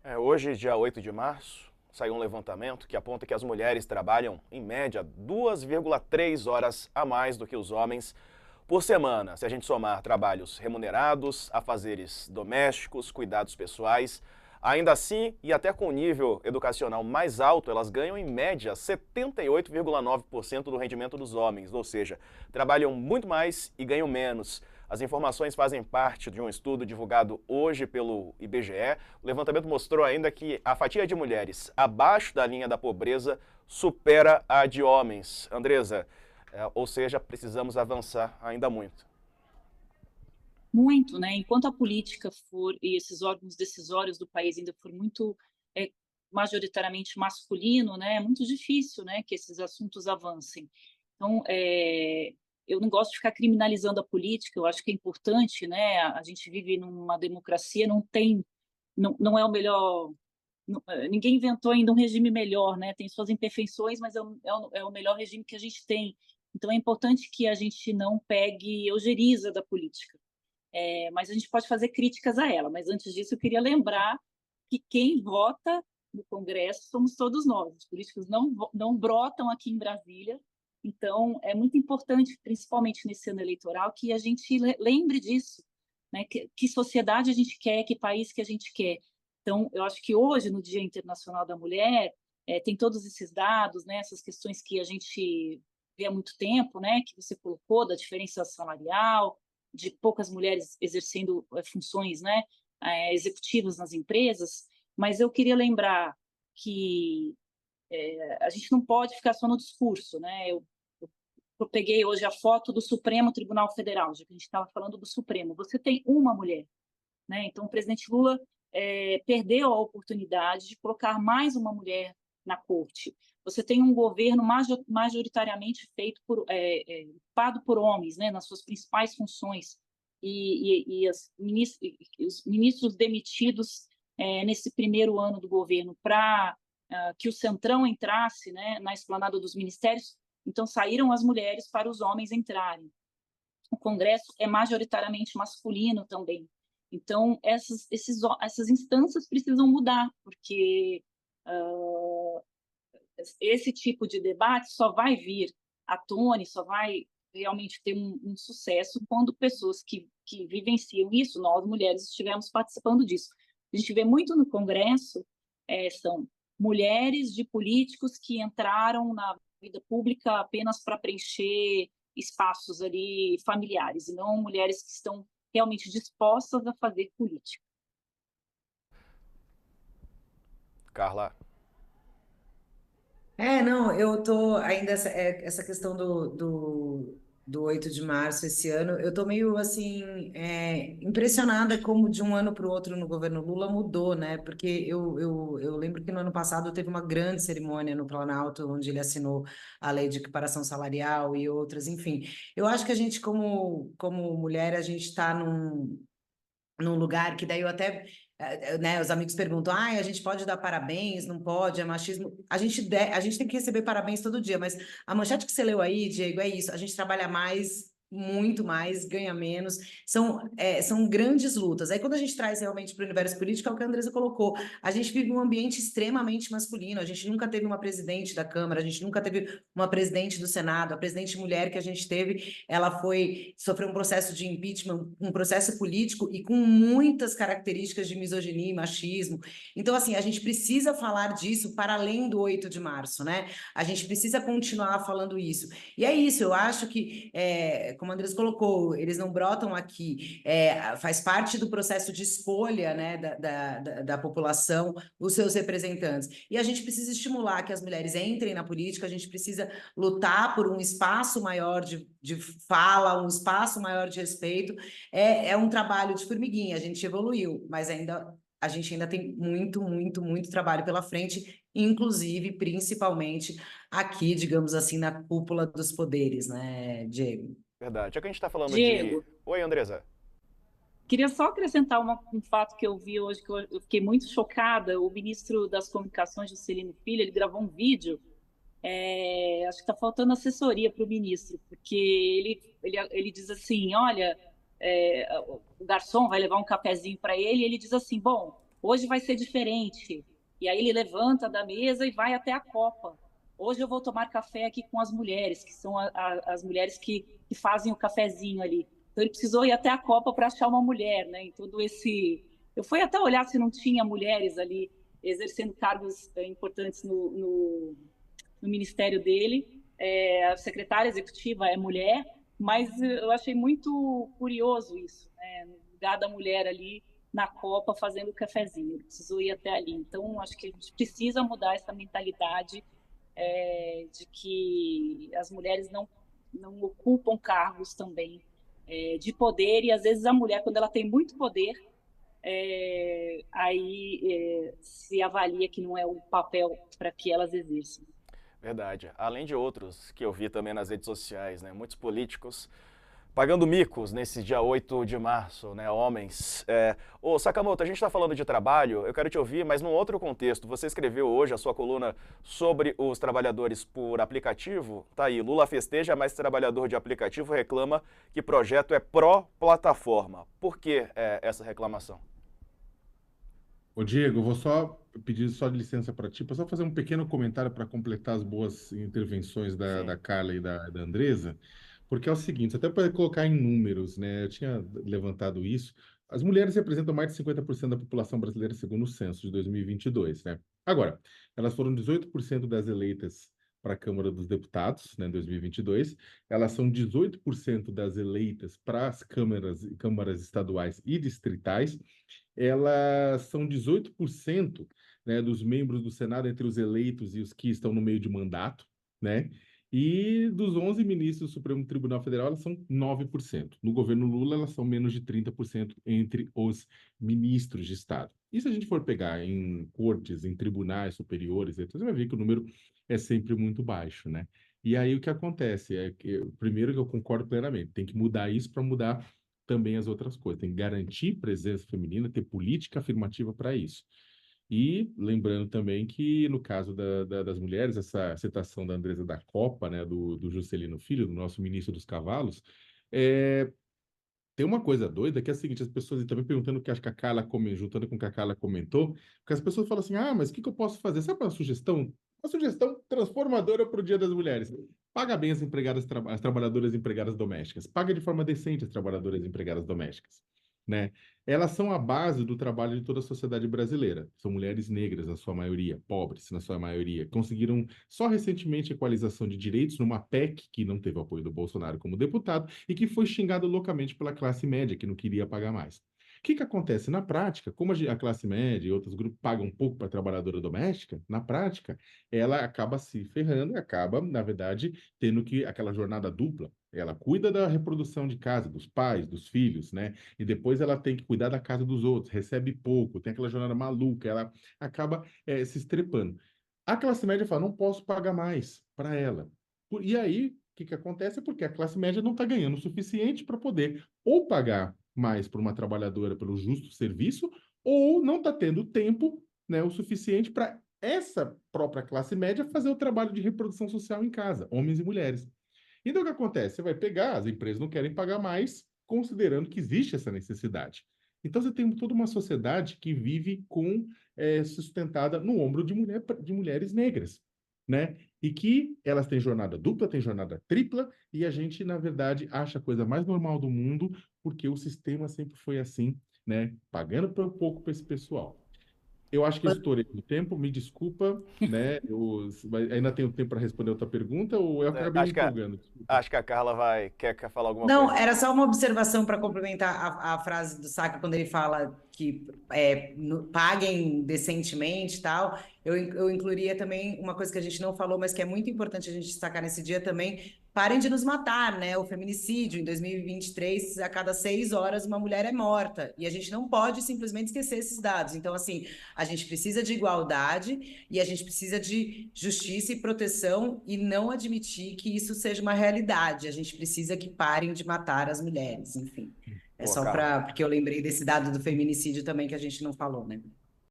Hoje, dia 8 de março, saiu um levantamento que aponta que as mulheres trabalham, em média, 2,3 horas a mais do que os homens por semana, se a gente somar trabalhos remunerados, afazeres domésticos, cuidados pessoais. Ainda assim, e até com nível educacional mais alto, elas ganham em média 78,9% do rendimento dos homens, ou seja, trabalham muito mais e ganham menos. As informações fazem parte de um estudo divulgado hoje pelo IBGE. O levantamento mostrou ainda que a fatia de mulheres abaixo da linha da pobreza supera a de homens. Andresa, ou seja, precisamos avançar ainda muito. Muito, né? Enquanto a política for e esses órgãos decisórios do país ainda for muito é, majoritariamente masculino, né? É muito difícil, né, que esses assuntos avancem. Então, eu não gosto de ficar criminalizando a política. Eu acho que é importante, né? A gente vive numa democracia, não é o melhor. Ninguém inventou ainda um regime melhor, né? Tem suas imperfeições, mas é o melhor regime que a gente tem. Então, é importante que a gente não pegue eugeriza da política, mas a gente pode fazer críticas a ela. Mas antes disso, eu queria lembrar que quem vota no Congresso somos todos nós. Os políticos não brotam aqui em Brasília. Então, é muito importante, principalmente nesse ano eleitoral, que a gente lembre disso, né? Que sociedade a gente quer, que país que a gente quer. Então, eu acho que hoje, no Dia Internacional da Mulher, tem todos esses dados, né? Essas questões que a gente vê há muito tempo, né? Que você colocou da diferença salarial, de poucas mulheres exercendo funções, né, executivas nas empresas, mas eu queria lembrar que a gente não pode ficar só no discurso, né? Eu peguei hoje a foto do Supremo Tribunal Federal, já que a gente estava falando do Supremo. Você tem uma mulher, né? Então, o presidente Lula perdeu a oportunidade de colocar mais uma mulher na corte. Você tem um governo majoritariamente feito ocupado por homens, né, nas suas principais funções, e os ministros demitidos nesse primeiro ano do governo para que o Centrão entrasse, né, na esplanada dos ministérios. Então, saíram as mulheres para os homens entrarem. O Congresso é majoritariamente masculino também. Então, essas instâncias precisam mudar, porque esse tipo de debate só vai vir à tona, só vai realmente ter um sucesso quando pessoas que vivenciam isso, nós mulheres, estivermos participando disso. A gente vê muito no Congresso, são mulheres de políticos que entraram na vida pública apenas para preencher espaços ali familiares, e não mulheres que estão realmente dispostas a fazer política. Carla. Não, eu tô ainda essa questão do 8 de março esse ano, eu tô meio assim impressionada como de um ano para o outro no governo Lula mudou, né? Porque eu lembro que no ano passado teve uma grande cerimônia no Planalto, onde ele assinou a lei de equiparação salarial e outras, enfim. Eu acho que a gente, como mulher, a gente está num lugar que daí eu até, né, os amigos perguntam, a gente pode dar parabéns, não pode, é machismo. A gente tem que receber parabéns todo dia, mas a manchete que você leu aí, Diego, é isso, a gente trabalha mais, muito mais, ganha menos, são grandes lutas. Aí quando a gente traz realmente para o universo político, é o que a Andresa colocou, a gente vive um ambiente extremamente masculino, a gente nunca teve uma presidente da Câmara, a gente nunca teve uma presidente do Senado, a presidente mulher que a gente teve, ela sofreu um processo de impeachment, um processo político e com muitas características de misoginia e machismo. Então, assim, a gente precisa falar disso para além do 8 de março, né? A gente precisa continuar falando isso. E é isso, eu acho que, como a Andrés colocou, eles não brotam aqui, faz parte do processo de escolha, né, da população, os seus representantes. E a gente precisa estimular que as mulheres entrem na política, a gente precisa lutar por um espaço maior de fala, um espaço maior de respeito. É um trabalho de formiguinha, a gente evoluiu, mas a gente ainda tem muito, muito, muito trabalho pela frente, inclusive, principalmente aqui, digamos assim, na cúpula dos poderes, né, Diego? Verdade. Já que a gente está falando de. Diego, Oi, Andresa. queria só acrescentar um fato que eu vi hoje, que eu fiquei muito chocada. O ministro das Comunicações, Juscelino Filho, ele gravou um vídeo. Acho que está faltando assessoria para o ministro, porque ele diz assim: olha, o garçom vai levar um cafezinho para ele, e ele diz assim: bom, hoje vai ser diferente. E aí ele levanta da mesa e vai até a copa. Hoje eu vou tomar café aqui com as mulheres, que são as mulheres que fazem o cafezinho ali. Então ele precisou ir até a copa para achar uma mulher, né? Em todo esse... Eu fui até olhar se não tinha mulheres ali exercendo cargos importantes no ministério dele. A secretária executiva é mulher, mas eu achei muito curioso isso, né? No lugar da mulher ali na copa fazendo o cafezinho, ele precisou ir até ali. Então, acho que a gente precisa mudar essa mentalidade de que as mulheres não ocupam cargos também de poder, e às vezes a mulher, quando ela tem muito poder, se avalia que não é o papel para que elas exerçam. Verdade. Além de outros que eu vi também nas redes sociais, né? Muitos políticos pagando micos nesse dia 8 de março, né? Homens. Ô, Sakamoto, a gente está falando de trabalho, eu quero te ouvir, mas num outro contexto. Você escreveu hoje a sua coluna sobre os trabalhadores por aplicativo. Tá aí, Lula festeja, mas trabalhador de aplicativo reclama que projeto é pró-plataforma. Por que essa reclamação? Ô Diego, eu vou só pedir só de licença para ti, para só fazer um pequeno comentário para completar as boas intervenções Sim. da Carla e da Andresa, porque é o seguinte, até para colocar em números, né? Eu tinha levantado isso. As mulheres representam mais de 50% da população brasileira, segundo o censo de 2022, né? Agora, elas foram 18% das eleitas para a Câmara dos Deputados, né, em 2022. Elas são 18% das eleitas para as câmaras estaduais e distritais. Elas são 18%, né, dos membros do Senado entre os eleitos e os que estão no meio de mandato, né? E dos 11 ministros do Supremo Tribunal Federal, elas são 9%. No governo Lula, elas são menos de 30% entre os ministros de Estado. E se a gente for pegar em cortes, em tribunais superiores, você vai ver que o número é sempre muito baixo, né? E aí o que acontece é que, primeiro, que eu concordo plenamente, tem que mudar isso para mudar também as outras coisas. Tem que garantir presença feminina, ter política afirmativa para isso. E lembrando também que, no caso das mulheres, essa citação da Andresa da Copa, né, do Juscelino Filho, do nosso ministro dos Cavalos, tem uma coisa doida que é a seguinte, as pessoas, e também perguntando o que acho que a Carla comentou, juntando com o que a Carla comentou, que as pessoas falam assim, mas o que eu posso fazer? Sabe uma sugestão? Uma sugestão transformadora para o Dia das Mulheres. Paga bem as empregadas, as trabalhadoras empregadas domésticas. Paga de forma decente as trabalhadoras empregadas domésticas, né? Elas são a base do trabalho de toda a sociedade brasileira. São mulheres negras, na sua maioria, pobres, na sua maioria. Conseguiram só recentemente a equalização de direitos numa PEC, que não teve apoio do Bolsonaro como deputado, e que foi xingado loucamente pela classe média, que não queria pagar mais. O que acontece? Na prática, como a classe média e outros grupos pagam um pouco para a trabalhadora doméstica, na prática, ela acaba se ferrando e acaba, na verdade, tendo que aquela jornada dupla. Ela cuida da reprodução de casa, dos pais, dos filhos, né? E depois ela tem que cuidar da casa dos outros, recebe pouco, tem aquela jornada maluca, ela acaba se estrepando. A classe média fala, não posso pagar mais para ela. E aí, o que acontece? Porque a classe média não está ganhando o suficiente para poder ou pagar mais para uma trabalhadora pelo justo serviço, ou não está tendo tempo, né, o suficiente para essa própria classe média fazer o trabalho de reprodução social em casa, homens e mulheres. Então, o que acontece? Você vai pegar, as empresas não querem pagar mais, considerando que existe essa necessidade. Então, você tem toda uma sociedade que vive sustentada no ombro de mulheres negras, né? E que elas têm jornada dupla, têm jornada tripla, e a gente, na verdade, acha a coisa mais normal do mundo, porque o sistema sempre foi assim, né? Pagando por pouco para esse pessoal. Eu acho que estourei o tempo, me desculpa, né? Ainda tenho tempo para responder outra pergunta, ou eu acabei me empolgando? Desculpa. Acho que a Carla quer falar alguma Não, coisa. era só uma observação para complementar a frase do Saka, quando ele fala que paguem decentemente e tal. Eu incluiria também uma coisa que a gente não falou, mas que é muito importante a gente destacar nesse dia também. Parem de nos matar, né? O feminicídio, em 2023, a cada 6 horas uma mulher é morta. E a gente não pode simplesmente esquecer esses dados. Então, assim, a gente precisa de igualdade e a gente precisa de justiça e proteção e não admitir que isso seja uma realidade. A gente precisa que parem de matar as mulheres, enfim. É Pô, só Carla. porque eu lembrei desse dado do feminicídio também que a gente não falou, né?